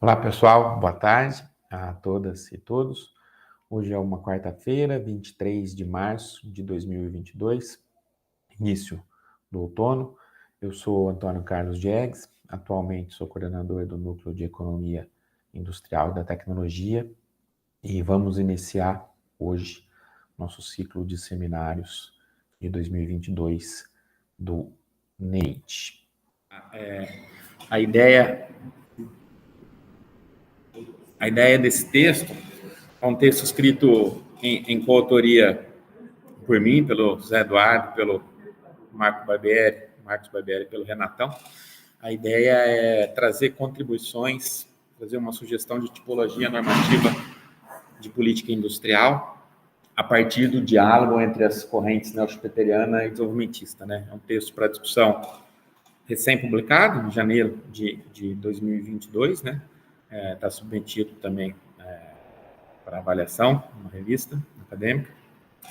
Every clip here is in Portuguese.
Olá, pessoal. Boa tarde a todas e todos. Hoje é uma quarta-feira, 23 de março de 2022, início do outono. Eu sou Antônio Carlos Diegues, atualmente sou coordenador do Núcleo de Economia Industrial e da Tecnologia e vamos iniciar hoje nosso ciclo de seminários de 2022 do NEIT. A ideia desse texto é um texto escrito em coautoria por mim, pelo Zé Eduardo, pelo Marcos Barbieri, pelo Renatão. A ideia é trazer contribuições, fazer uma sugestão de tipologia normativa de política industrial a partir do diálogo entre as correntes neo-schumpeteriana e desenvolvimentista, né? É um texto para discussão recém-publicado, em janeiro de 2022, né? Está submetido também para avaliação, uma revista acadêmica,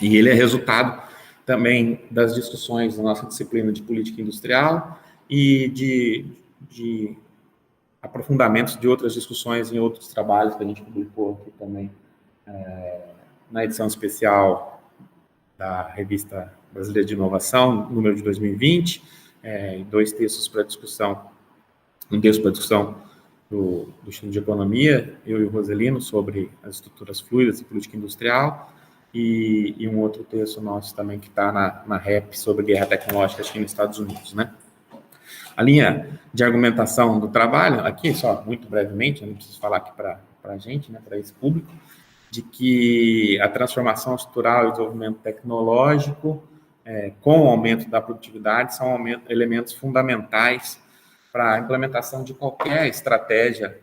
e ele é resultado também das discussões da nossa disciplina de política industrial e de aprofundamentos de outras discussões em outros trabalhos que a gente publicou aqui também na edição especial da Revista Brasileira de Inovação, número de 2020, dois textos para discussão, um texto para discussão do Instituto de Economia, eu e o Roselino, sobre as estruturas fluidas e política industrial, e um outro texto nosso também que está na REP sobre guerra tecnológica China e Estados Unidos, né? A linha de argumentação do trabalho, aqui só muito brevemente, eu não preciso falar aqui para a gente, né, para esse público, de que a transformação estrutural e o desenvolvimento tecnológico, com o aumento da produtividade, são elementos fundamentais para a implementação de qualquer estratégia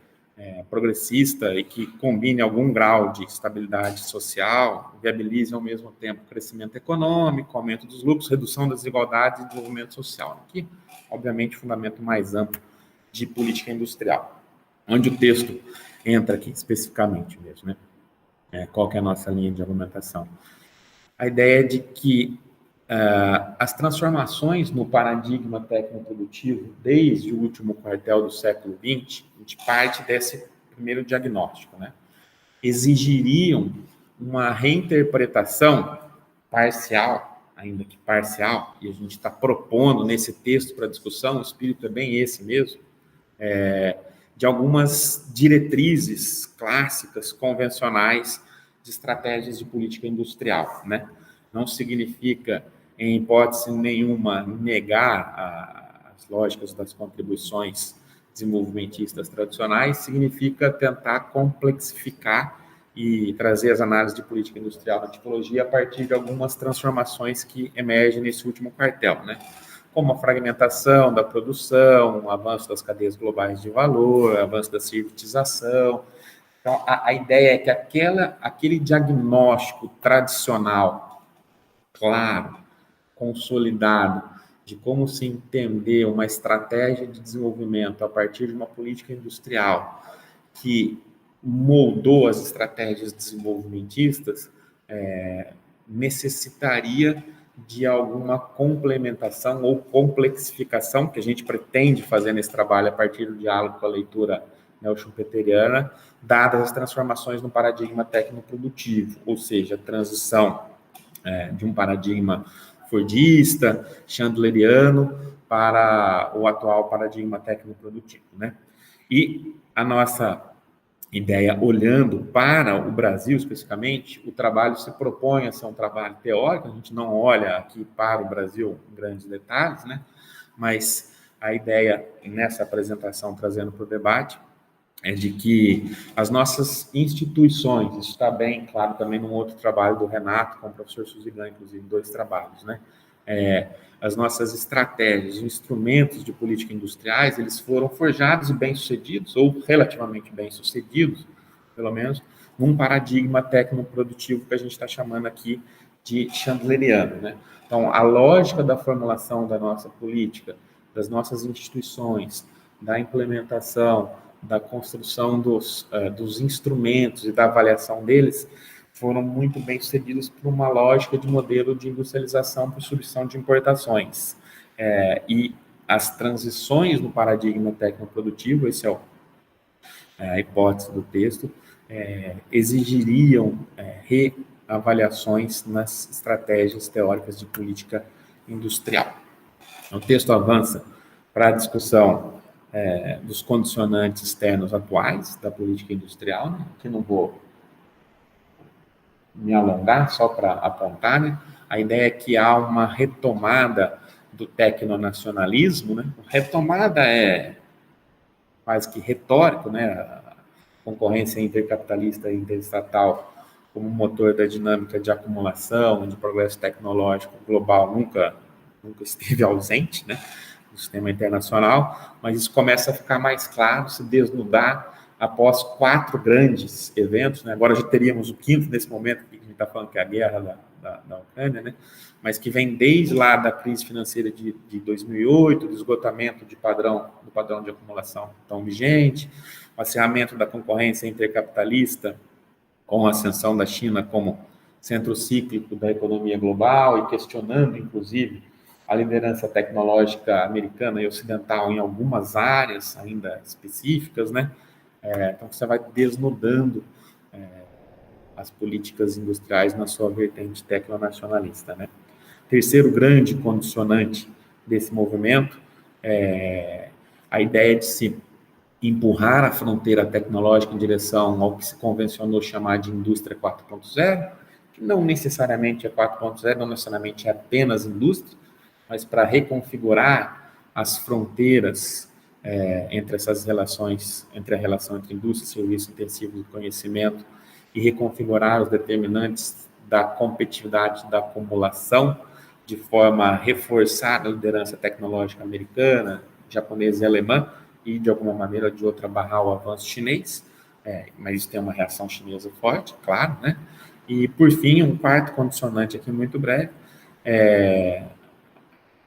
progressista e que combine algum grau de estabilidade social, viabilize ao mesmo tempo crescimento econômico, aumento dos lucros, redução das desigualdades e desenvolvimento social. Aqui, obviamente, fundamento mais amplo de política industrial, onde o texto entra aqui especificamente mesmo, né? Qual que é a nossa linha de argumentação? A ideia é de que as transformações no paradigma tecnoprodutivo, desde o último quartel do século XX, a gente parte desse primeiro diagnóstico, né? Exigiriam uma reinterpretação parcial, ainda que parcial, e a gente está propondo nesse texto para discussão, o espírito é bem esse mesmo, de algumas diretrizes clássicas, convencionais, de estratégias de política industrial, né? Não significa, em hipótese nenhuma, negar as lógicas das contribuições desenvolvimentistas tradicionais, significa tentar complexificar e trazer as análises de política industrial na tipologia a partir de algumas transformações que emergem nesse último quartel, né? Como a fragmentação da produção, o avanço das cadeias globais de valor, o avanço da servitização. Então, a ideia é que aquele diagnóstico tradicional, claro, consolidado, de como se entender uma estratégia de desenvolvimento a partir de uma política industrial que moldou as estratégias desenvolvimentistas, necessitaria de alguma complementação ou complexificação, que a gente pretende fazer nesse trabalho a partir do diálogo com a leitura neo-schumpeteriana, dadas as transformações no paradigma tecnoprodutivo, ou seja, a transição de um paradigma fordista, chandleriano, para o atual paradigma tecnoprodutivo, né? E a nossa ideia, olhando para o Brasil especificamente, o trabalho se propõe a ser um trabalho teórico, a gente não olha aqui para o Brasil em grandes detalhes, né? Mas a ideia nessa apresentação, trazendo para o debate, é de que as nossas instituições, isso está bem claro também num outro trabalho do Renato, com o professor Suzigan, inclusive, dois trabalhos, né? As nossas estratégias, instrumentos de política industriais, eles foram forjados e bem-sucedidos, ou relativamente bem-sucedidos, pelo menos, num paradigma tecnoprodutivo que a gente está chamando aqui de chandleriano, né? Então, a lógica da formulação da nossa política, das nossas instituições, da implementação, da construção dos instrumentos e da avaliação deles, foram muito bem sucedidos por uma lógica de modelo de industrialização por substituição de importações. E as transições no paradigma tecnoprodutivo, esse é a hipótese do texto, exigiriam reavaliações nas estratégias teóricas de política industrial. O texto avança para a discussão dos condicionantes externos atuais da política industrial, né, que não vou me alongar, só para apontar, né? A ideia é que há uma retomada do tecnonacionalismo, né? Retomada é quase que retórico, né? A concorrência intercapitalista e interestatal como motor da dinâmica de acumulação, de progresso tecnológico global nunca esteve ausente, né, no sistema internacional, mas isso começa a ficar mais claro, se desnudar após 4 grandes eventos, né? Agora já teríamos o 5º nesse momento, que a gente está falando que é a guerra da Ucrânia, né? Mas que vem desde lá da crise financeira de 2008, do esgotamento do padrão de acumulação tão vigente, o acirramento da concorrência intercapitalista, com a ascensão da China como centro cíclico da economia global e questionando, inclusive, a liderança tecnológica americana e ocidental em algumas áreas ainda específicas, né? Então, você vai desnudando as políticas industriais na sua vertente tecnonacionalista, né? Terceiro grande condicionante desse movimento é a ideia de se empurrar a fronteira tecnológica em direção ao que se convencionou chamar de indústria 4.0, que não necessariamente é 4.0, não necessariamente é apenas indústria, mas para reconfigurar as fronteiras entre essas relações, entre a relação entre indústria e serviços intensivos de conhecimento e reconfigurar os determinantes da competitividade da acumulação de forma a reforçar a liderança tecnológica americana, japonesa e alemã, e de alguma maneira ou de outra barrar o avanço chinês, mas isso tem uma reação chinesa forte, claro, né? E, por fim, um quarto condicionante aqui muito breve,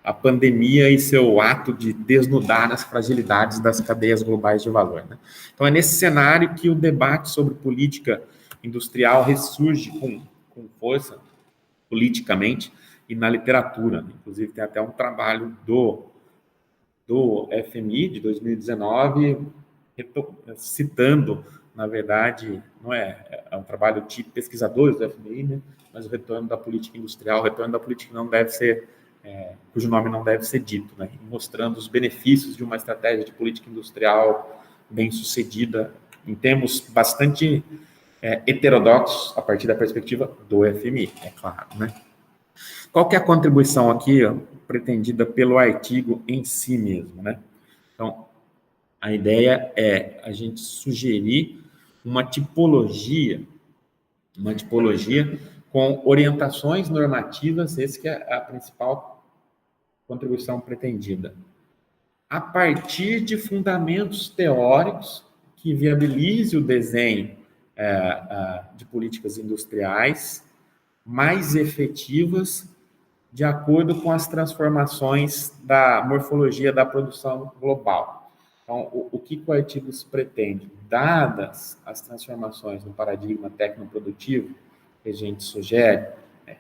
a pandemia e seu ato de desnudar as fragilidades das cadeias globais de valor, né? Então, é nesse cenário que o debate sobre política industrial ressurge com força, politicamente, e na literatura, né? Inclusive, tem até um trabalho do FMI de 2019, citando, na verdade, não é um trabalho de pesquisadores do FMI, né, mas o retorno da política industrial, o retorno da política não deve ser, cujo nome não deve ser dito, né, mostrando os benefícios de uma estratégia de política industrial bem sucedida, em termos bastante heterodoxos, a partir da perspectiva do FMI, é claro, né. Qual que é a contribuição aqui, pretendida pelo artigo em si mesmo, né? Então, a ideia é a gente sugerir uma tipologia com orientações normativas, esse que é a principal contribuição pretendida, a partir de fundamentos teóricos que viabilize o desenho de políticas industriais mais efetivas de acordo com as transformações da morfologia da produção global. Então, o que o artigo se pretende? Dadas as transformações no paradigma tecnoprodutivo que a gente sugere,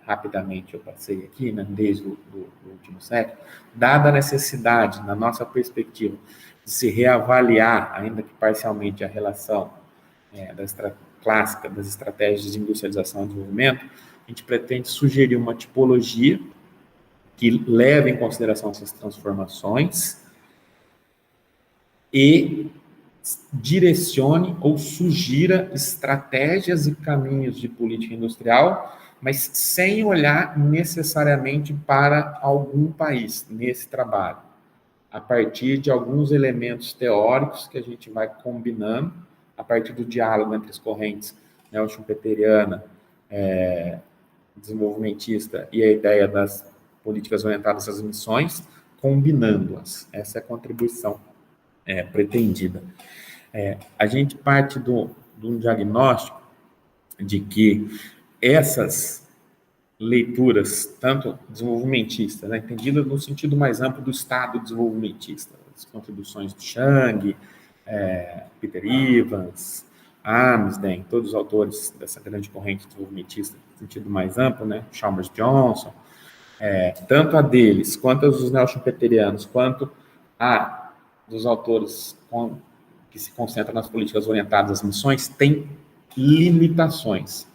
rapidamente eu passei aqui, né, desde o último século, dada a necessidade, na nossa perspectiva, de se reavaliar, ainda que parcialmente, a relação clássica das estratégias de industrialização e desenvolvimento, a gente pretende sugerir uma tipologia que leve em consideração essas transformações e direcione ou sugira estratégias e caminhos de política industrial, mas sem olhar necessariamente para algum país nesse trabalho, a partir de alguns elementos teóricos que a gente vai combinando, a partir do diálogo entre as correntes neo-schumpeteriana, desenvolvimentista e a ideia das políticas orientadas às missões, combinando-as. Essa é a contribuição pretendida. A gente parte de um diagnóstico de que essas leituras, tanto desenvolvimentistas, né, entendidas no sentido mais amplo do Estado desenvolvimentista, as contribuições do Chang, Peter Evans, Amsden, todos os autores dessa grande corrente desenvolvimentista no sentido mais amplo, né, Chalmers Johnson, tanto a deles, quanto a dos neo-schumpeterianos, quanto a dos autores que se concentra nas políticas orientadas às missões, tem limitações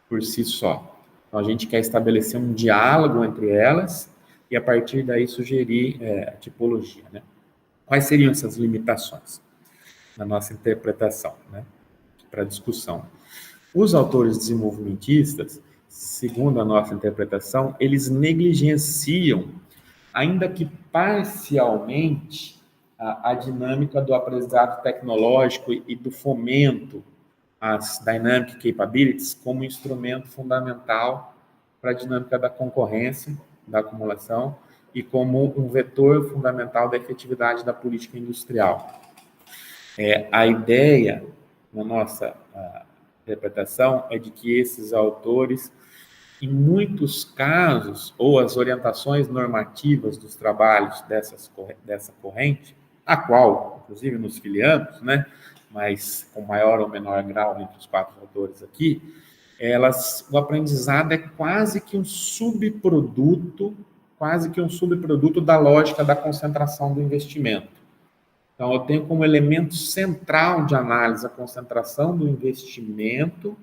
por si só. Então, a gente quer estabelecer um diálogo entre elas e, a partir daí, sugerir a tipologia, né? Quais seriam essas limitações na nossa interpretação, né? Para discussão. Os autores desenvolvimentistas, segundo a nossa interpretação, eles negligenciam, ainda que parcialmente, a dinâmica do aprendizado tecnológico e do fomento às dynamic capabilities como instrumento fundamental para a dinâmica da concorrência, da acumulação, e como um vetor fundamental da efetividade da política industrial. A ideia, na nossa interpretação, é de que esses autores, em muitos casos, ou as orientações normativas dos trabalhos dessa corrente, a qual, inclusive, nos filiamos, né, mas com maior ou menor grau entre os 4 autores aqui, o aprendizado é quase que um subproduto da lógica da concentração do investimento. Então, eu tenho como elemento central de análise a concentração do investimento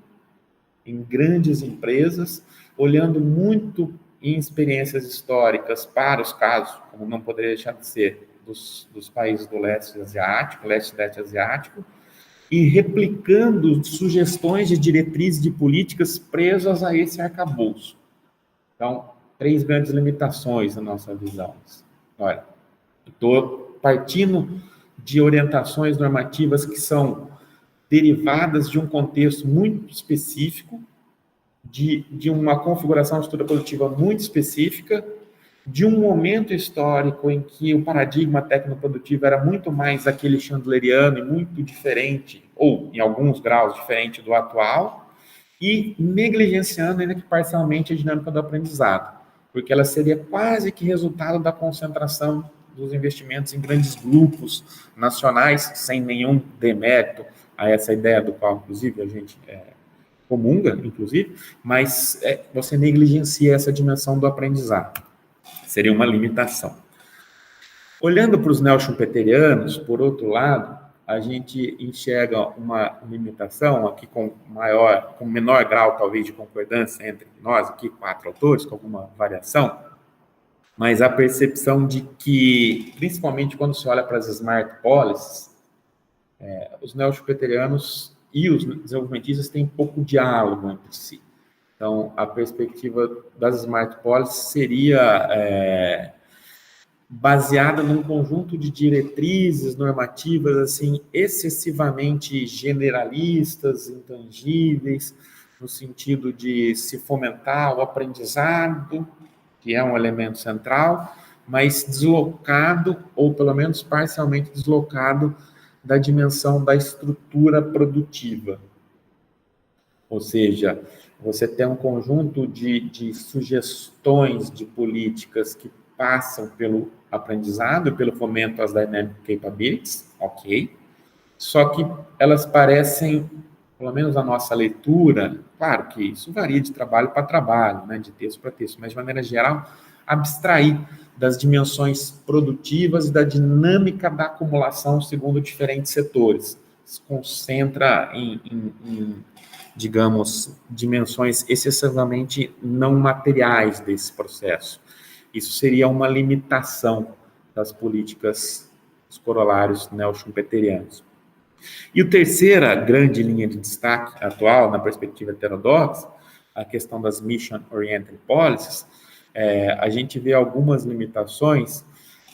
em grandes empresas, olhando muito em experiências históricas para os casos, como não poderia deixar de ser, dos países do leste asiático, e replicando sugestões de diretrizes de políticas presas a esse arcabouço. Então, 3 grandes limitações na nossa visão. Olha, estou partindo de orientações normativas que são derivadas de um contexto muito específico, de uma configuração de estrutura produtiva muito específica, de um momento histórico em que o paradigma tecnoprodutivo era muito mais aquele chandleriano e muito diferente, ou em alguns graus diferente do atual, e negligenciando ainda que parcialmente a dinâmica do aprendizado, porque ela seria quase que resultado da concentração dos investimentos em grandes grupos nacionais, sem nenhum demérito a essa ideia do qual, inclusive, a gente comunga, inclusive, mas você negligencia essa dimensão do aprendizado. Seria uma limitação. Olhando para os neo-schumpeterianos, por outro lado, a gente enxerga uma limitação aqui com menor grau, talvez, de concordância entre nós, aqui, 4 autores, com alguma variação, mas a percepção de que, principalmente quando se olha para as smart policies, os neo-schumpeterianos e os desenvolvimentistas têm pouco diálogo entre si. Então, a perspectiva das smart policies seria baseada num conjunto de diretrizes normativas assim excessivamente generalistas, intangíveis, no sentido de se fomentar o aprendizado, que é um elemento central, mas deslocado, ou pelo menos parcialmente deslocado, da dimensão da estrutura produtiva. Ou seja, você tem um conjunto de sugestões de políticas que passam pelo aprendizado, pelo fomento às dynamic capabilities, ok, só que elas parecem, pelo menos a nossa leitura, claro que isso varia de trabalho para trabalho, né, de texto para texto, mas de maneira geral, abstrair das dimensões produtivas e da dinâmica da acumulação segundo diferentes setores. Se concentra em digamos, dimensões excessivamente não materiais desse processo. Isso seria uma limitação das políticas dos corolários neo-schumpeterianos. E a terceira grande linha de destaque atual, na perspectiva heterodoxa, a questão das mission-oriented policies, a gente vê algumas limitações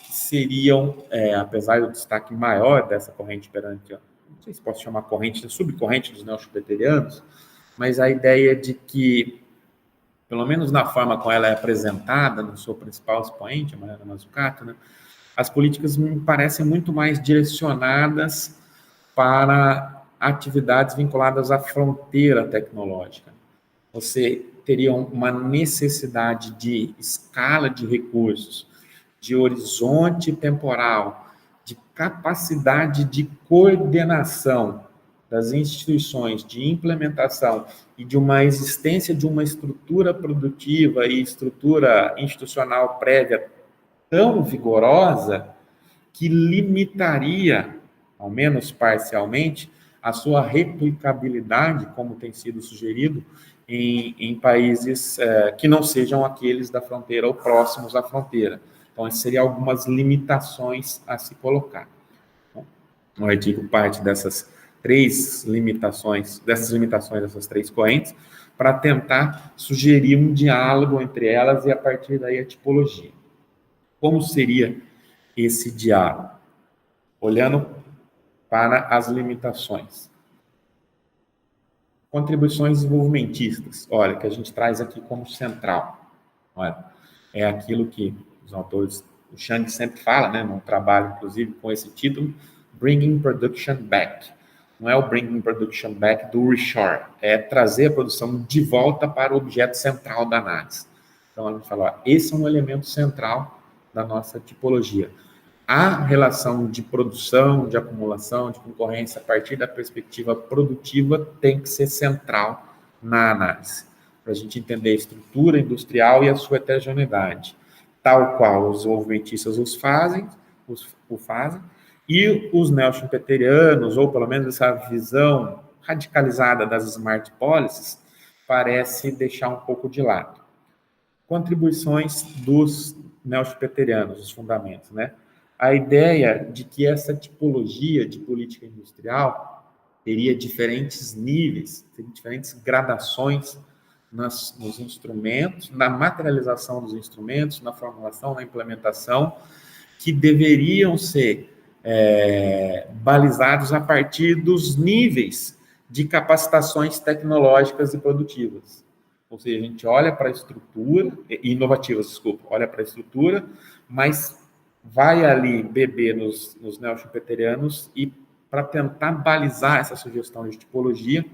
que seriam, apesar do destaque maior dessa corrente perante, não sei se posso chamar corrente, subcorrente dos neo-schumpeterianos, mas a ideia de que, pelo menos na forma como ela é apresentada no seu principal expoente, a Mariana Mazzucato, né, as políticas me parecem muito mais direcionadas para atividades vinculadas à fronteira tecnológica. Você teria uma necessidade de escala de recursos, de horizonte temporal, de capacidade de coordenação das instituições, de implementação e de uma existência de uma estrutura produtiva e estrutura institucional prévia tão vigorosa que limitaria ao menos parcialmente, a sua replicabilidade, como tem sido sugerido, em países que não sejam aqueles da fronteira ou próximos à fronteira. Então, essas seriam algumas limitações a se colocar. O artigo parte dessas limitações dessas três correntes, para tentar sugerir um diálogo entre elas e, a partir daí, a tipologia. Como seria esse diálogo? Olhando para as limitações. Contribuições desenvolvimentistas, olha, que a gente traz aqui como central. Olha, é aquilo que os autores, o Chang sempre fala, né, num trabalho, inclusive, com esse título, Bringing Production Back. Não é o Bringing Production Back do reshore, é trazer a produção de volta para o objeto central da análise. Então, a gente fala, ó, esse é um elemento central da nossa tipologia. A relação de produção, de acumulação, de concorrência, a partir da perspectiva produtiva, tem que ser central na análise, para a gente entender a estrutura industrial e a sua heterogeneidade, tal qual os desenvolvimentistas o fazem, e os neo-schumpeterianos, ou pelo menos essa visão radicalizada das smart policies, parece deixar um pouco de lado. Contribuições dos neo-schumpeterianos, os fundamentos, né? A ideia de que essa tipologia de política industrial teria diferentes níveis, teria diferentes gradações nos instrumentos, na materialização dos instrumentos, na formulação, na implementação, que deveriam ser balizados a partir dos níveis de capacitações tecnológicas e produtivas. Ou seja, a gente olha para a estrutura, inovativas, desculpa, olha para a estrutura, mas vai ali beber nos neo-schumpeterianos e, para tentar balizar essa sugestão de tipologia,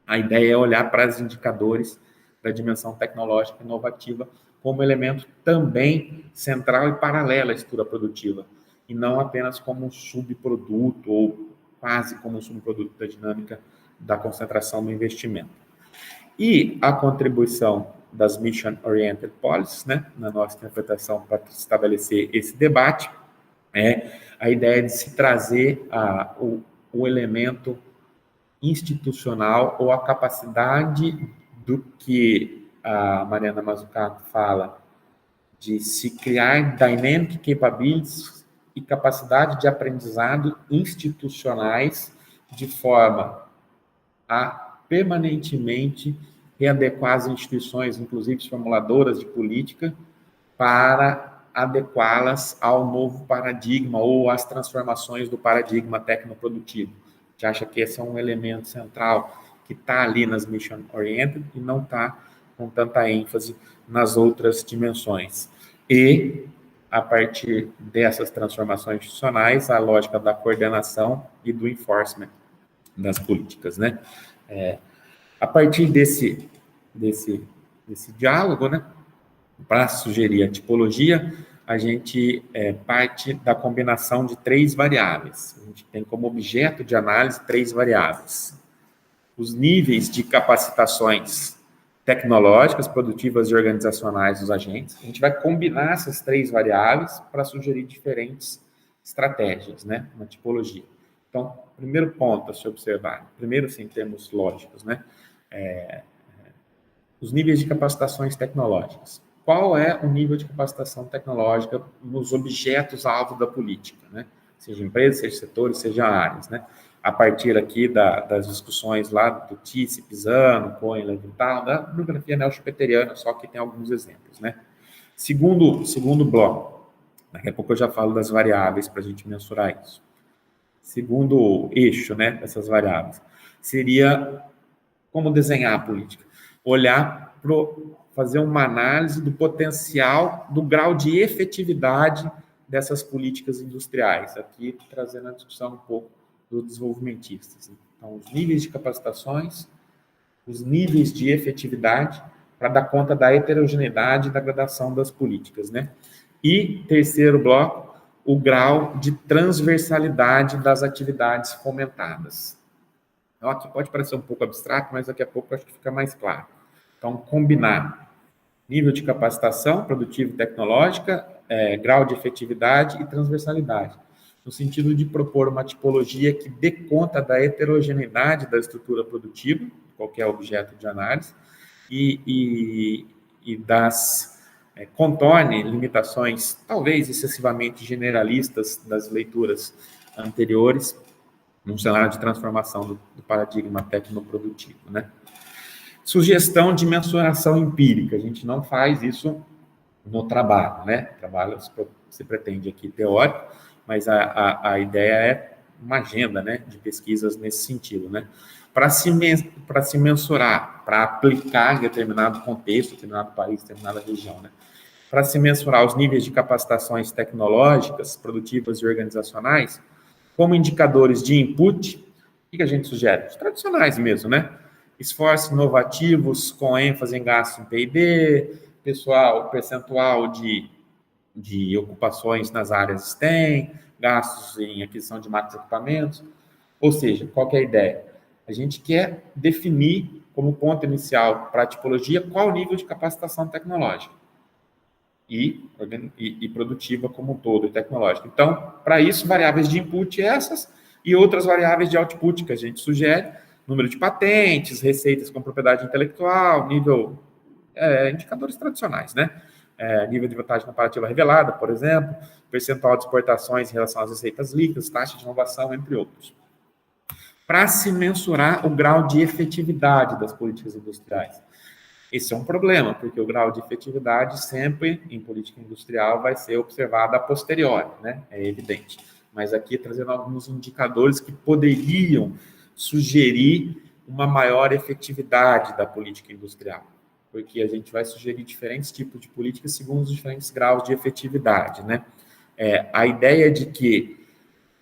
a ideia é olhar para os indicadores da dimensão tecnológica inovativa como elemento também central e paralelo à estrutura produtiva, e não apenas como um subproduto ou quase como um subproduto da dinâmica da concentração do investimento. E a contribuição das Mission-Oriented Policies, né, na nossa interpretação, para estabelecer esse debate, é a ideia de se trazer o elemento institucional ou a capacidade do que a Mariana Mazzucato fala, de se criar dynamic capabilities e capacidade de aprendizado institucionais de forma a permanentemente readequar as instituições, inclusive as formuladoras de política, para adequá-las ao novo paradigma ou às transformações do paradigma tecnoprodutivo. A gente acha que esse é um elemento central que está ali nas mission-oriented e não está com tanta ênfase nas outras dimensões. E, a partir dessas transformações institucionais, a lógica da coordenação e do enforcement das políticas, né? A partir desse diálogo, né, para sugerir a tipologia, a gente parte da combinação de três variáveis. A gente tem como objeto de análise três variáveis. Os níveis de capacitações tecnológicas, produtivas e organizacionais dos agentes. A gente vai combinar essas três variáveis para sugerir diferentes estratégias, né, uma tipologia. Então, primeiro ponto a se observar, primeiro, sim, em termos lógicos, né, os níveis de capacitações tecnológicas. Qual é o nível de capacitação tecnológica nos objetos alvo da política, né? Seja empresas, seja setores, seja áreas, né? A partir aqui das discussões lá do Tisse, Pisano, Cohen, Levital, da bibliografia neo-schumpeteriana, só que tem alguns exemplos, né? Segundo bloco, daqui a pouco eu já falo das variáveis para a gente mensurar isso. Segundo eixo, né, dessas variáveis, seria como desenhar a política. Olhar para fazer uma análise do potencial, do grau de efetividade dessas políticas industriais. Aqui, trazendo a discussão um pouco dos desenvolvimentistas. Então, os níveis de capacitações, os níveis de efetividade, para dar conta da heterogeneidade e da gradação das políticas, né? E, terceiro bloco, o grau de transversalidade das atividades fomentadas. Então, aqui pode parecer um pouco abstrato, mas daqui a pouco eu acho que fica mais claro. Então, combinar nível de capacitação produtiva e tecnológica, grau de efetividade e transversalidade. no sentido de propor uma tipologia que dê conta da heterogeneidade da estrutura produtiva, qualquer objeto de análise, e contorne limitações, talvez excessivamente generalistas das leituras anteriores, num cenário de transformação do paradigma tecnoprodutivo, né? Sugestão de mensuração empírica. A gente não faz isso no trabalho, né? Trabalho se pretende aqui teórico, mas a ideia é uma agenda, né, de pesquisas nesse sentido, né? Para se mensurar, para aplicar em determinado contexto, determinado país, determinada região, né? Para se mensurar os níveis de capacitações tecnológicas, produtivas e organizacionais, como indicadores de input, o que a gente sugere? Os tradicionais mesmo, né? Esforços inovativos com ênfase em gasto em P&D, percentual de ocupações nas áreas STEM, gastos em aquisição de máquinas e equipamentos. Ou seja, qual que é a ideia? A gente quer definir como ponto inicial para a tipologia qual o nível de capacitação tecnológica e produtiva como um todo, e tecnológica. Então, para isso, variáveis de input essas e outras variáveis de output que a gente sugere, número de patentes, receitas com propriedade intelectual, nível, indicadores tradicionais, né? Nível de vantagem comparativa revelada, por exemplo, percentual de exportações em relação às receitas líquidas, taxa de inovação, entre outros. Para se mensurar o grau de efetividade das políticas industriais. Esse é um problema, porque o grau de efetividade sempre, em política industrial, vai ser observado a posteriori, né? É evidente. Mas aqui trazendo alguns indicadores que poderiam sugerir uma maior efetividade da política industrial, porque a gente vai sugerir diferentes tipos de políticas segundo os diferentes graus de efetividade, né? A ideia de que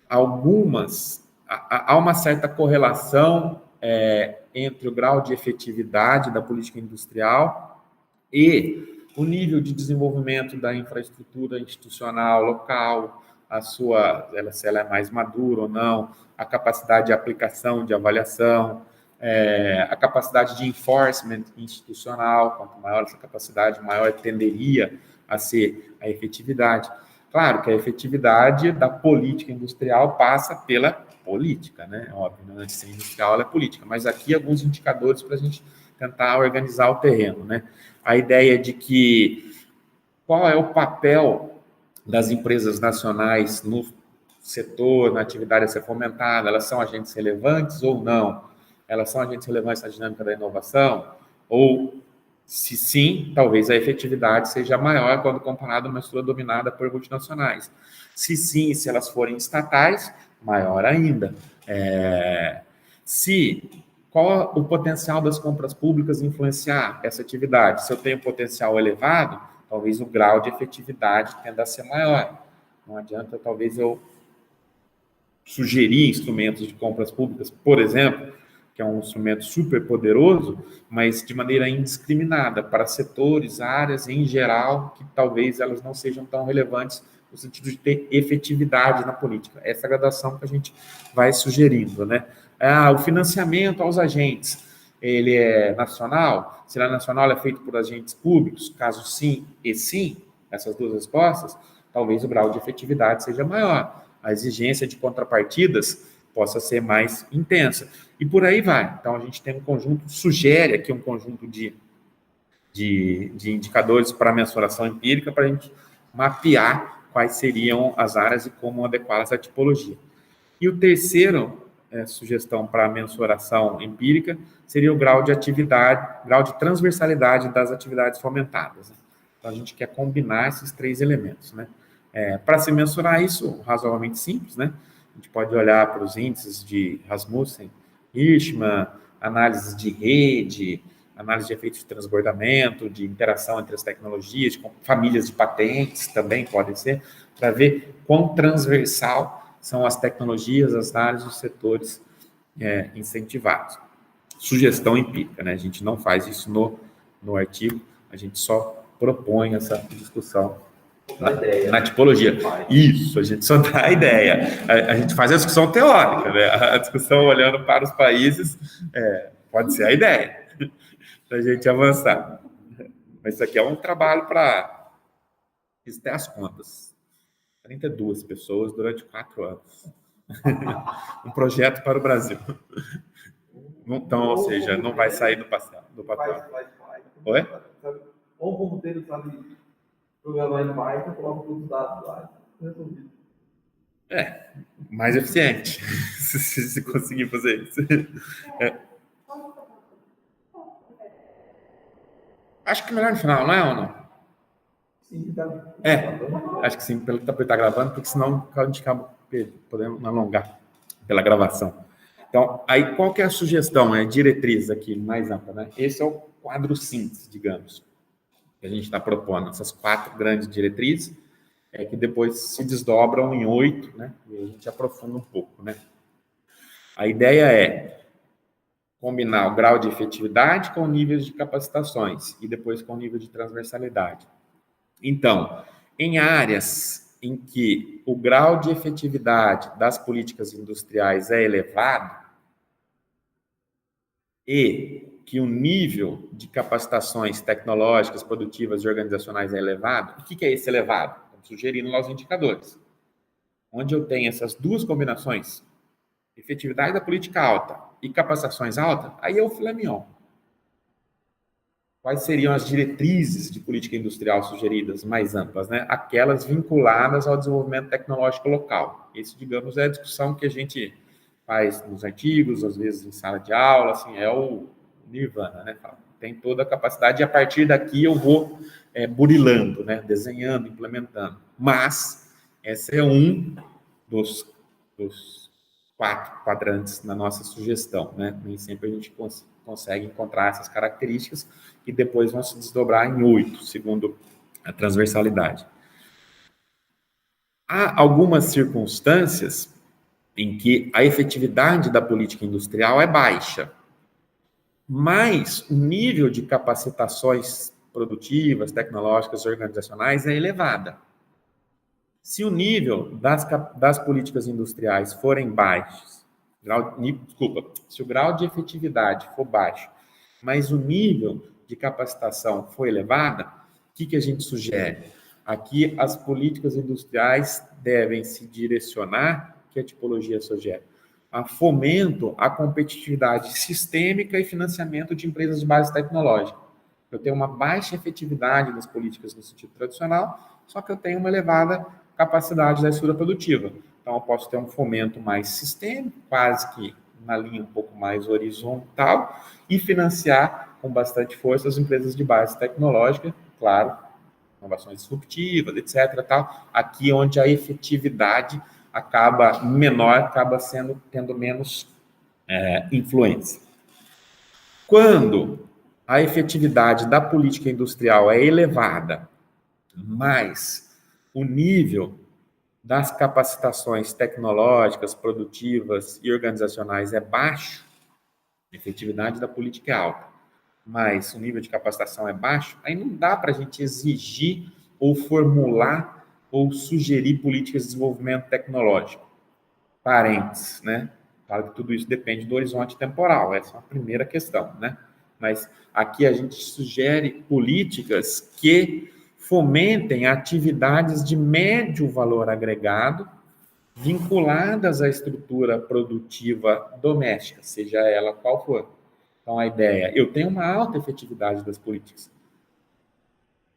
há uma certa correlação entre o grau de efetividade da política industrial e o nível de desenvolvimento da infraestrutura institucional local, se ela é mais madura ou não, a capacidade de aplicação, de avaliação, a capacidade de enforcement institucional. Quanto maior essa capacidade, maior tenderia a ser a efetividade. Claro que a efetividade da política industrial passa pela política, né? Óbvio, antes de ser industrial, ela é política. Mas aqui alguns indicadores para a gente tentar organizar o terreno, né? A ideia de que qual é o papel das empresas nacionais no setor, na atividade a ser fomentada, elas são agentes relevantes ou não? Elas são agentes relevantes na dinâmica da inovação? Ou, se sim, talvez a efetividade seja maior quando comparada a uma estrutura dominada por multinacionais. Se sim, se elas forem estatais, maior ainda. Qual o potencial das compras públicas influenciar essa atividade? Se eu tenho potencial elevado, talvez o grau de efetividade tenda a ser maior. Não adianta, talvez, eu sugerir instrumentos de compras públicas, por exemplo, que é um instrumento super poderoso, mas de maneira indiscriminada para setores, áreas em geral, que talvez elas não sejam tão relevantes no sentido de ter efetividade na política. Essa gradação que a gente vai sugerindo, né? O financiamento aos agentes, ele é nacional? Se ele é nacional, ele é feito por agentes públicos? Caso sim e sim, essas duas respostas, talvez o grau de efetividade seja maior. A exigência de contrapartidas possa ser mais intensa. E por aí vai. Então, a gente tem um conjunto, sugere aqui um conjunto de indicadores para mensuração empírica, para a gente mapear quais seriam as áreas e como adequá-las à tipologia. E o terceiro sugestão para mensuração empírica seria o grau de atividade, grau de transversalidade das atividades fomentadas. Então, a gente quer combinar esses três elementos, né? Para se mensurar isso, razoavelmente simples, né? A gente pode olhar para os índices de Rasmussen, Hirschman, análises de rede, análise de efeitos de transbordamento, de interação entre as tecnologias, com famílias de patentes também podem ser, para ver quão transversal são as tecnologias, as áreas, os setores incentivados. Sugestão empírica, né? A gente não faz isso no artigo, a gente só propõe essa discussão na tipologia. Isso, a gente só dá a ideia. A gente faz a discussão teórica, né? A discussão olhando para os países pode ser a ideia da gente avançar. Mas isso aqui é um trabalho para ter as contas. 42 pessoas durante 4 anos. Um projeto para o Brasil. Então, ou seja, não vai sair do papel. Oi? Ou o computador sabe programar em Python, coloca todos os dados lá. Resolvido. Mais eficiente, se conseguir fazer isso. Acho que melhor no final, não é ou não? Sim, tá. Acho que sim, pelo que está gravando, porque senão a gente acaba podendo alongar pela gravação. Então, aí qual que é a sugestão, diretriz aqui mais ampla, né? Esse é o quadro síntese, digamos, que a gente está propondo, essas 4 grandes diretrizes, que depois se desdobram em 8, né? E a gente aprofunda um pouco, né? A ideia é combinar o grau de efetividade com níveis de capacitações e depois com o nível de transversalidade. Então, em áreas em que o grau de efetividade das políticas industriais é elevado e que o nível de capacitações tecnológicas, produtivas e organizacionais é elevado, o que é esse elevado? Estamos sugerindo lá os indicadores. Onde eu tenho essas 2 combinações, efetividade da política alta e capacitações altas, aí é o filé mignon. Quais seriam as diretrizes de política industrial sugeridas mais amplas, né? Aquelas vinculadas ao desenvolvimento tecnológico local. Esse, digamos, é a discussão que a gente faz nos artigos, às vezes em sala de aula, assim, é o nirvana, né? Tem toda a capacidade e a partir daqui eu vou burilando, né? Desenhando, implementando. Mas esse é um dos 4 quadrantes na nossa sugestão, né? Nem sempre a gente consegue encontrar essas características e depois vão se desdobrar em 8, segundo a transversalidade. Há algumas circunstâncias em que a efetividade da política industrial é baixa, mas o nível de capacitações produtivas, tecnológicas, organizacionais é elevada. Se o nível das políticas industriais forem baixos, se o grau de efetividade for baixo, mas o nível de capacitação for elevada, o que a gente sugere? Aqui as políticas industriais devem se direcionar, que a tipologia sugere, a fomento à competitividade sistêmica e financiamento de empresas de base tecnológica. Eu tenho uma baixa efetividade das políticas no sentido tradicional, só que eu tenho uma elevada capacidade da estrutura produtiva. Então, eu posso ter um fomento mais sistêmico, quase que na linha um pouco mais horizontal, e financiar com bastante força as empresas de base tecnológica, claro, inovações disruptivas, etc. Tal. Aqui onde a efetividade acaba menor, acaba tendo menos influência. Quando a efetividade da política industrial é elevada, mas o nível das capacitações tecnológicas, produtivas e organizacionais é baixo, a efetividade da política é alta, mas o nível de capacitação é baixo, aí não dá para a gente exigir ou formular ou sugerir políticas de desenvolvimento tecnológico. Parênteses, né? Claro que tudo isso depende do horizonte temporal, essa é a primeira questão, né? Mas aqui a gente sugere políticas que fomentem atividades de médio valor agregado vinculadas à estrutura produtiva doméstica, seja ela qual for. Então, a ideia, eu tenho uma alta efetividade das políticas.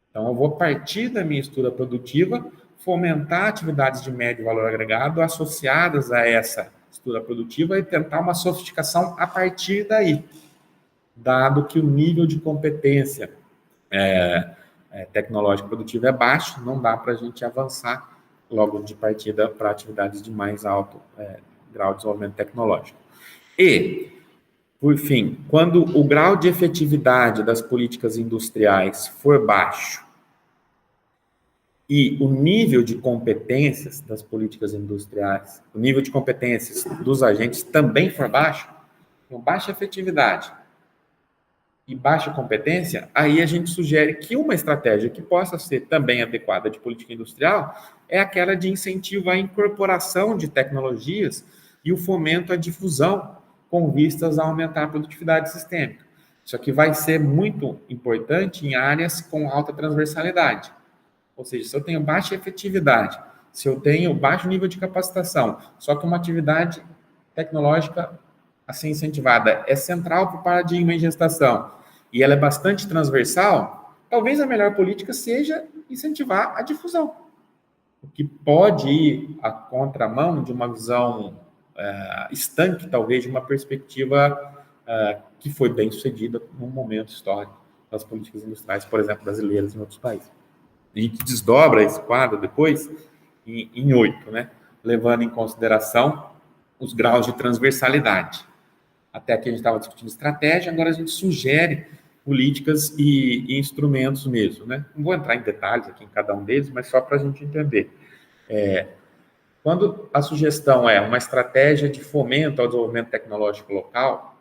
Então, eu vou partir da minha estrutura produtiva, fomentar atividades de médio valor agregado associadas a essa estrutura produtiva e tentar uma sofisticação a partir daí, dado que o nível de competência tecnológica produtiva é baixo, não dá para a gente avançar logo de partida para atividades de mais alto grau de desenvolvimento tecnológico. E, por fim, quando o grau de efetividade das políticas industriais for baixo e o nível de competências das políticas industriais, o nível de competências dos agentes também for baixo, com baixa efetividade e baixa competência, aí a gente sugere que uma estratégia que possa ser também adequada de política industrial é aquela de incentivo à incorporação de tecnologias e o fomento à difusão com vistas a aumentar a produtividade sistêmica. Isso aqui vai ser muito importante em áreas com alta transversalidade. Ou seja, se eu tenho baixa efetividade, se eu tenho baixo nível de capacitação, só que uma atividade tecnológica assim incentivada é central para o paradigma em gestação e ela é bastante transversal, talvez a melhor política seja incentivar a difusão, o que pode ir à contramão de uma visão estanque, talvez, de uma perspectiva que foi bem sucedida num momento histórico das políticas industriais, por exemplo, brasileiras em outros países. A gente desdobra esse quadro depois em 8, né? Levando em consideração os graus de transversalidade. Até aqui a gente estava discutindo estratégia, agora a gente sugere políticas e instrumentos mesmo, né? Não vou entrar em detalhes aqui em cada um deles, mas só para a gente entender. Quando a sugestão é uma estratégia de fomento ao desenvolvimento tecnológico local,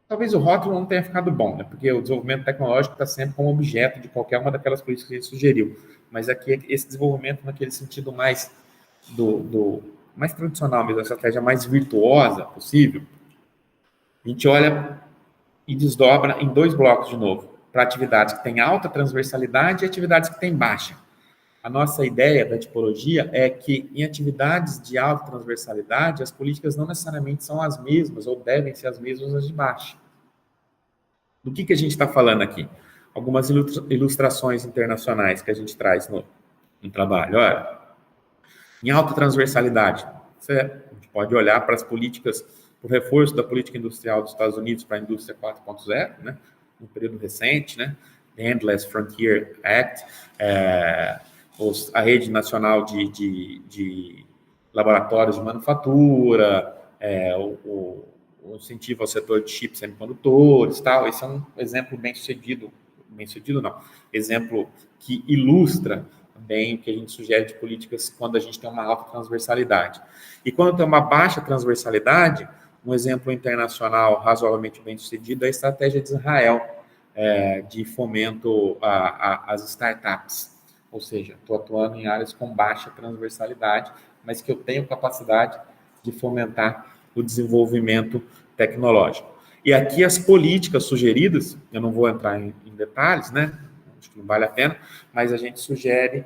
talvez o rótulo não tenha ficado bom, né? Porque o desenvolvimento tecnológico está sempre como objeto de qualquer uma daquelas políticas que a gente sugeriu. Mas aqui, esse desenvolvimento naquele sentido mais mais tradicional mesmo, a estratégia mais virtuosa possível, a gente olha e desdobra em 2 blocos de novo, para atividades que têm alta transversalidade e atividades que têm baixa. A nossa ideia da tipologia é que em atividades de alta transversalidade, as políticas não necessariamente são as mesmas ou devem ser as mesmas as de baixa. Do que a gente está falando aqui? Algumas ilustrações internacionais que a gente traz no trabalho. Olha, em alta transversalidade, a gente pode olhar para as políticas, o reforço da política industrial dos Estados Unidos para a indústria 4.0, né, no período recente, né, the Endless Frontier Act, a rede nacional de laboratórios de manufatura, o incentivo ao setor de chips semicondutores, tal. Esse é um exemplo bem-sucedido não, exemplo que ilustra bem o que a gente sugere de políticas quando a gente tem uma alta transversalidade. E quando tem uma baixa transversalidade, um exemplo internacional razoavelmente bem-sucedido é a estratégia de Israel de fomento às startups. Ou seja, estou atuando em áreas com baixa transversalidade, mas que eu tenho capacidade de fomentar o desenvolvimento tecnológico. E aqui as políticas sugeridas, eu não vou entrar em detalhes, né? Acho que não vale a pena, mas a gente sugere,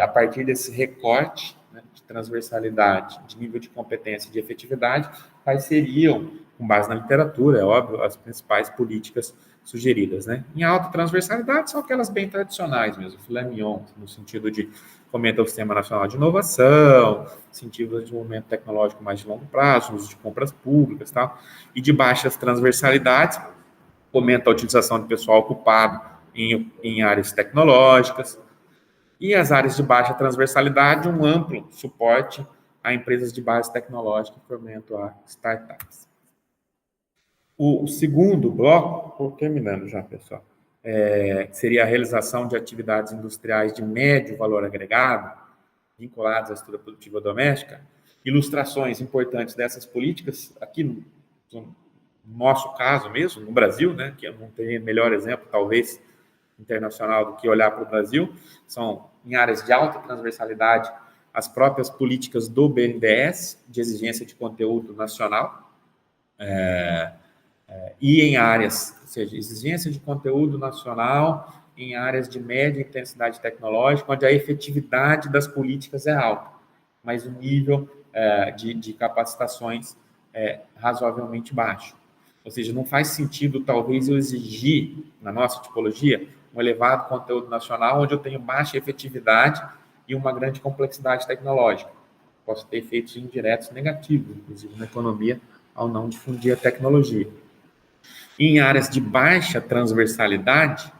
a partir desse recorte, né, de transversalidade, de nível de competência e de efetividade, quais seriam, com base na literatura, é óbvio, as principais políticas sugeridas, né? Em alta transversalidade são aquelas bem tradicionais mesmo, filé mignon, no sentido de fomento ao Sistema Nacional de Inovação, incentivo ao desenvolvimento tecnológico mais de longo prazo, uso de compras públicas, tal. E de baixas transversalidades, fomenta a utilização de pessoal ocupado em áreas tecnológicas. E as áreas de baixa transversalidade, um amplo suporte a empresas de base tecnológica e fomento a startups. O segundo bloco, estou terminando já, pessoal, seria a realização de atividades industriais de médio valor agregado, vinculadas à estrutura produtiva doméstica. Ilustrações importantes dessas políticas, aqui no nosso caso mesmo, no Brasil, né, que eu não tenho melhor exemplo, talvez, internacional do que olhar para o Brasil, são em áreas de alta transversalidade, as próprias políticas do BNDES, de exigência de conteúdo nacional, e em áreas, ou seja, exigência de conteúdo nacional em áreas de média intensidade tecnológica, onde a efetividade das políticas é alta, mas o nível de capacitações é razoavelmente baixo. Ou seja, não faz sentido, talvez, eu exigir, na nossa tipologia, um elevado conteúdo nacional, onde eu tenho baixa efetividade e uma grande complexidade tecnológica. Posso ter efeitos indiretos negativos, inclusive na economia, ao não difundir a tecnologia. Em áreas de baixa transversalidade,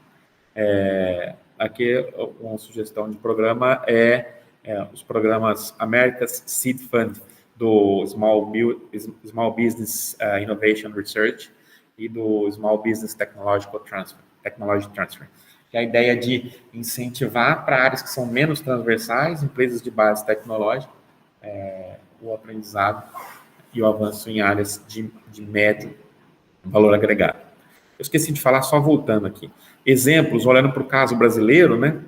aqui uma sugestão de programa os programas America's Seed Fund, do Small Business Innovation Research e do Small Business Technology Transfer, que é a ideia de incentivar para áreas que são menos transversais, empresas de base tecnológica, o aprendizado e o avanço em áreas de médio valor agregado. Eu esqueci de falar, só voltando aqui. Exemplos, olhando para o caso brasileiro, né?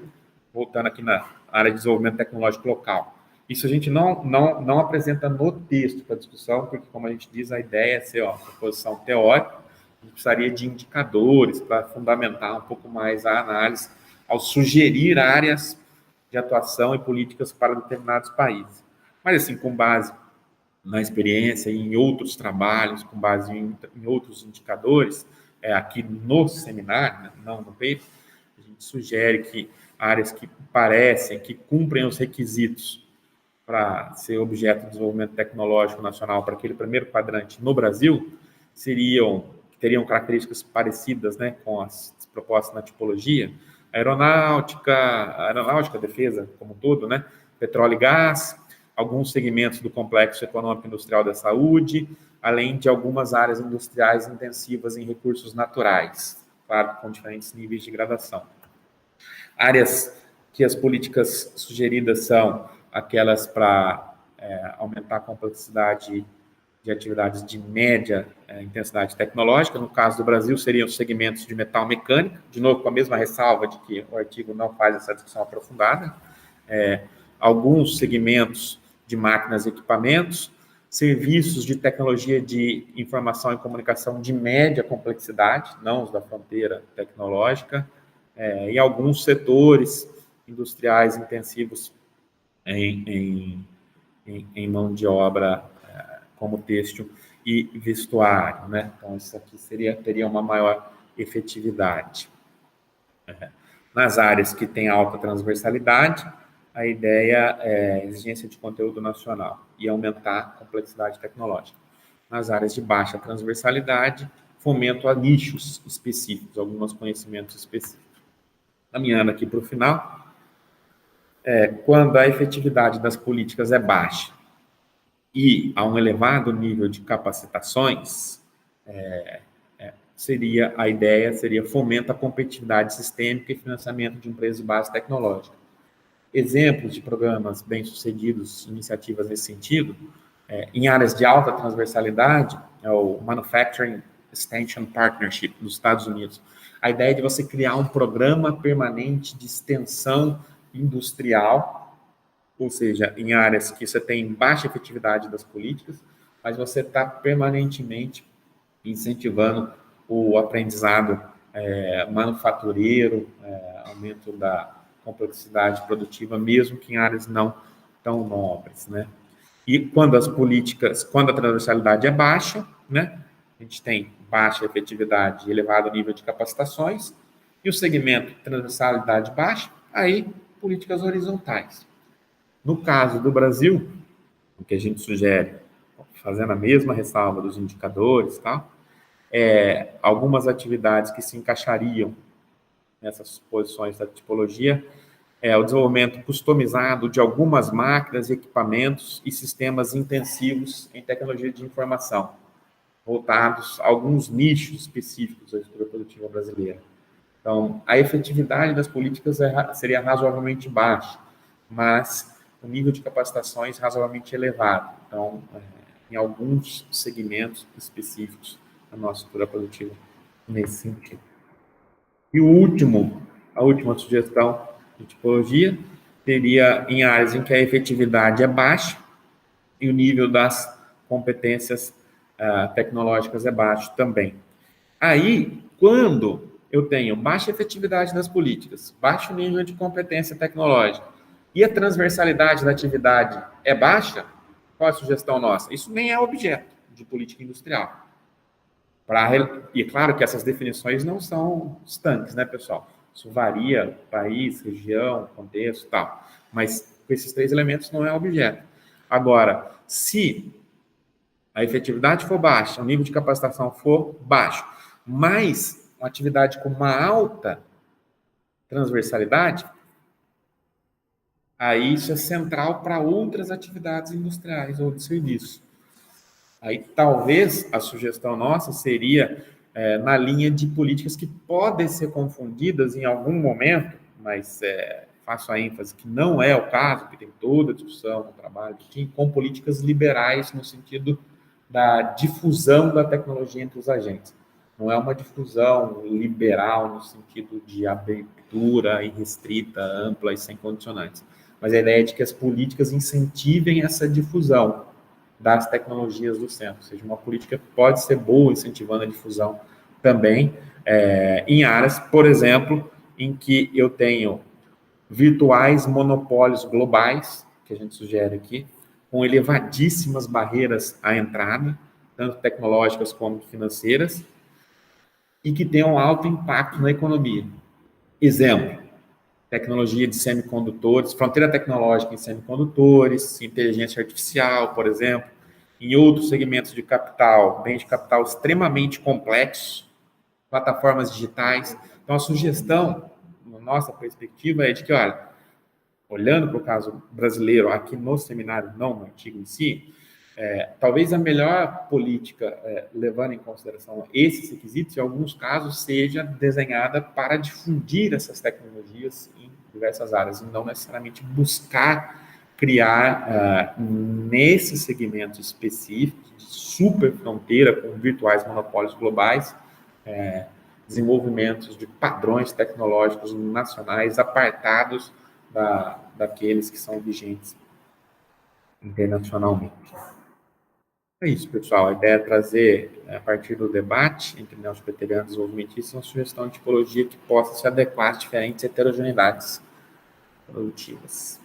Voltando aqui na área de desenvolvimento tecnológico local. Isso a gente não apresenta no texto para discussão, porque, como a gente diz, a ideia é ser uma proposição teórica, a gente precisaria de indicadores para fundamentar um pouco mais a análise, ao sugerir áreas de atuação e políticas para determinados países. Mas, assim, com base na experiência e em outros trabalhos, com base em outros indicadores, aqui no seminário, né, não no paper, a gente sugere que áreas que parecem, que cumprem os requisitos para ser objeto de desenvolvimento tecnológico nacional para aquele primeiro quadrante no Brasil, teriam características parecidas, né, com as propostas na tipologia, aeronáutica, defesa como um todo, né, petróleo e gás, alguns segmentos do complexo econômico industrial da saúde, além de algumas áreas industriais intensivas em recursos naturais, claro, com diferentes níveis de gradação. Áreas que as políticas sugeridas são aquelas para aumentar a complexidade de atividades de média intensidade tecnológica. No caso do Brasil, seriam os segmentos de metal mecânica, de novo com a mesma ressalva de que o artigo não faz essa discussão aprofundada. Alguns segmentos de máquinas e equipamentos, serviços de tecnologia de informação e comunicação de média complexidade, não os da fronteira tecnológica, e alguns setores industriais intensivos em mão de obra, como têxtil e vestuário, né? Então, isso aqui teria uma maior efetividade. Nas áreas que têm alta transversalidade, a ideia é exigência de conteúdo nacional e aumentar a complexidade tecnológica. Nas áreas de baixa transversalidade, fomento a nichos específicos, alguns conhecimentos específicos. Caminhando aqui para o final, quando a efetividade das políticas é baixa e há um elevado nível de capacitações, a ideia seria fomento a competitividade sistêmica e financiamento de empresas de base tecnológica. Exemplos de programas bem-sucedidos, iniciativas nesse sentido, em áreas de alta transversalidade, é o Manufacturing Extension Partnership nos Estados Unidos. A ideia é de você criar um programa permanente de extensão industrial, ou seja, em áreas que você tem baixa efetividade das políticas, mas você está permanentemente incentivando o aprendizado manufatureiro, aumento da complexidade produtiva, mesmo que em áreas não tão nobres, né? E quando a transversalidade é baixa, né, a gente tem baixa efetividade e elevado nível de capacitações, e o segmento transversalidade baixa, aí políticas horizontais. No caso do Brasil, o que a gente sugere, fazendo a mesma ressalva dos indicadores, tá? Algumas atividades que se encaixariam nessas posições da tipologia, o desenvolvimento customizado de algumas máquinas, equipamentos e sistemas intensivos em tecnologia de informação, voltados a alguns nichos específicos da estrutura produtiva brasileira. Então, a efetividade das políticas seria razoavelmente baixa, mas o nível de capacitações razoavelmente elevado. Então, em alguns segmentos específicos da nossa estrutura produtiva nesse sentido. E a última sugestão de tipologia teria em áreas em que a efetividade é baixa e o nível das competências tecnológicas é baixo também. Aí, quando eu tenho baixa efetividade das políticas, baixo nível de competência tecnológica e a transversalidade da atividade é baixa, qual a sugestão nossa? Isso nem é objeto de política industrial. E claro que essas definições não são estanques, né, pessoal? Isso varia, país, região, contexto e tal. Mas com esses três elementos não é objeto. Agora, se a efetividade for baixa, o nível de capacitação for baixo, mas uma atividade com uma alta transversalidade, aí isso é central para outras atividades industriais ou de serviço. Aí talvez a sugestão nossa seria na linha de políticas que podem ser confundidas em algum momento, mas faço a ênfase que não é o caso, que tem toda a discussão no trabalho, com políticas liberais no sentido da difusão da tecnologia entre os agentes. Não é uma difusão liberal no sentido de abertura irrestrita, ampla e sem condicionantes, mas a ideia é de que as políticas incentivem essa difusão das tecnologias do centro, ou seja, uma política que pode ser boa incentivando a difusão também em áreas, por exemplo, em que eu tenho virtuais monopólios globais, que a gente sugere aqui, com elevadíssimas barreiras à entrada, tanto tecnológicas como financeiras, e que tenham alto impacto na economia. Exemplo, tecnologia de semicondutores, fronteira tecnológica em semicondutores, inteligência artificial, por exemplo, em outros segmentos de capital, bens de capital extremamente complexos, plataformas digitais. Então, a sugestão, na nossa perspectiva, é de que, olha, olhando para o caso brasileiro, aqui no seminário, não no artigo em si, talvez a melhor política, levando em consideração esses requisitos, em alguns casos, seja desenhada para difundir essas tecnologias em diversas áreas, e não necessariamente buscar criar, nesses segmentos específicos, de super fronteira, com virtuais monopólios globais, desenvolvimentos de padrões tecnológicos nacionais apartados daqueles que são vigentes internacionalmente. É isso, pessoal. A ideia é trazer, a partir do debate entre neopresbiterianos e desenvolvimentistas, uma sugestão de tipologia que possa se adequar às diferentes heterogeneidades produtivas.